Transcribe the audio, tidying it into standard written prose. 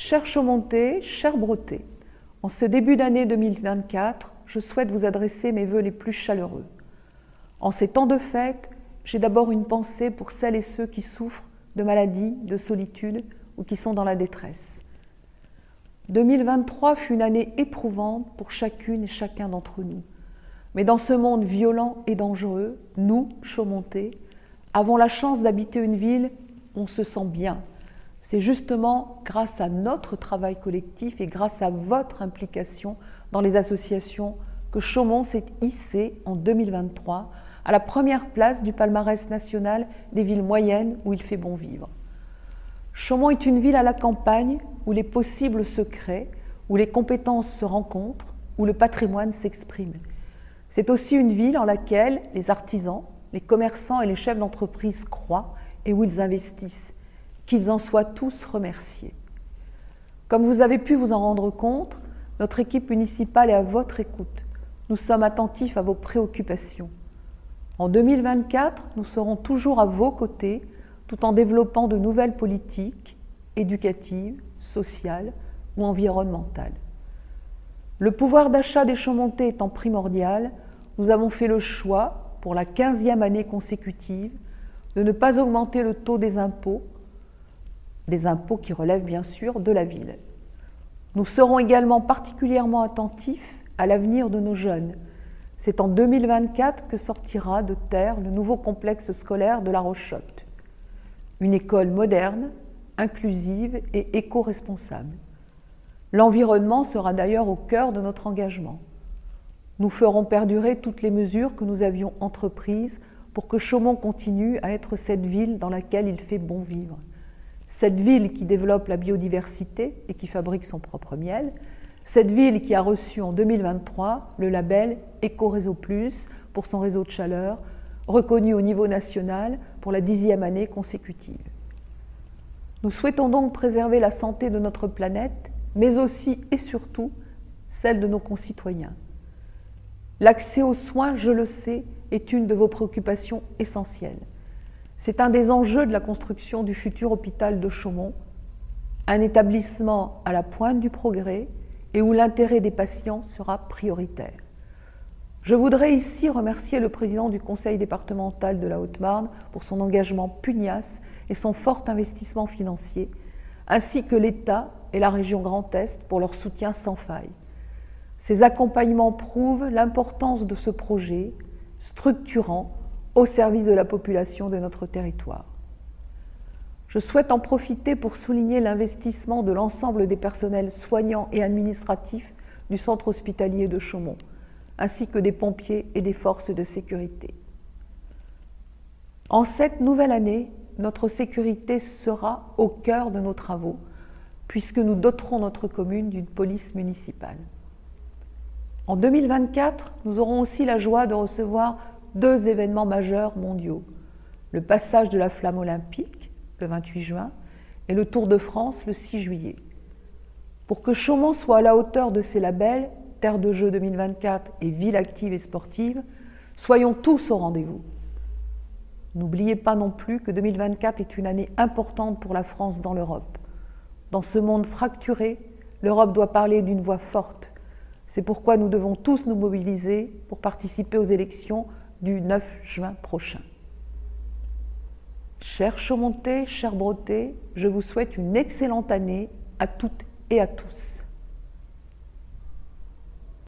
Chers Chaumontais, chers Bretais, en ce début d'année 2024, je souhaite vous adresser mes vœux les plus chaleureux. En ces temps de fête, j'ai d'abord une pensée pour celles et ceux qui souffrent de maladies, de solitude ou qui sont dans la détresse. 2023 fut une année éprouvante pour chacune et chacun d'entre nous. Mais dans ce monde violent et dangereux, nous, Chaumontais, avons la chance d'habiter une ville où on se sent bien. C'est justement grâce à notre travail collectif et grâce à votre implication dans les associations que Chaumont s'est hissé en 2023 à la première place du palmarès national des villes moyennes où il fait bon vivre. Chaumont est une ville à la campagne où les possibles se créent, où les compétences se rencontrent, où le patrimoine s'exprime. C'est aussi une ville en laquelle les artisans, les commerçants et les chefs d'entreprise croient et où ils investissent. Qu'ils en soient tous remerciés. Comme vous avez pu vous en rendre compte, notre équipe municipale est à votre écoute. Nous sommes attentifs à vos préoccupations. En 2024, nous serons toujours à vos côtés, tout en développant de nouvelles politiques éducatives, sociales ou environnementales. Le pouvoir d'achat des Chaumontais étant primordial, nous avons fait le choix, pour la 15e année consécutive, de ne pas augmenter le taux des impôts qui relèvent bien sûr de la ville. Nous serons également particulièrement attentifs à l'avenir de nos jeunes. C'est en 2024 que sortira de terre le nouveau complexe scolaire de La Rochotte. Une école moderne, inclusive et éco-responsable. L'environnement sera d'ailleurs au cœur de notre engagement. Nous ferons perdurer toutes les mesures que nous avions entreprises pour que Chaumont continue à être cette ville dans laquelle il fait bon vivre. Cette ville qui développe la biodiversité et qui fabrique son propre miel, cette ville qui a reçu en 2023 le label Éco-Réseau Plus pour son réseau de chaleur, reconnu au niveau national pour la 10e année consécutive. Nous souhaitons donc préserver la santé de notre planète, mais aussi et surtout celle de nos concitoyens. L'accès aux soins, je le sais, est une de vos préoccupations essentielles. C'est un des enjeux de la construction du futur hôpital de Chaumont, un établissement à la pointe du progrès et où l'intérêt des patients sera prioritaire. Je voudrais ici remercier le président du conseil départemental de la Haute-Marne pour son engagement pugnace et son fort investissement financier, ainsi que l'État et la région Grand Est pour leur soutien sans faille. Ces accompagnements prouvent l'importance de ce projet structurant au service de la population de notre territoire. Je souhaite en profiter pour souligner l'investissement de l'ensemble des personnels soignants et administratifs du centre hospitalier de Chaumont, ainsi que des pompiers et des forces de sécurité. En cette nouvelle année, notre sécurité sera au cœur de nos travaux, puisque nous doterons notre commune d'une police municipale. En 2024, nous aurons aussi la joie de recevoir 2 événements majeurs mondiaux, le passage de la flamme olympique, le 28 juin, et le Tour de France, le 6 juillet. Pour que Chaumont soit à la hauteur de ces labels, Terre de Jeux 2024 et Ville active et sportive, soyons tous au rendez-vous. N'oubliez pas non plus que 2024 est une année importante pour la France dans l'Europe. Dans ce monde fracturé, l'Europe doit parler d'une voix forte. C'est pourquoi nous devons tous nous mobiliser pour participer aux élections du 9 juin prochain. Chers Chaumontais, chers Bretais, je vous souhaite une excellente année à toutes et à tous.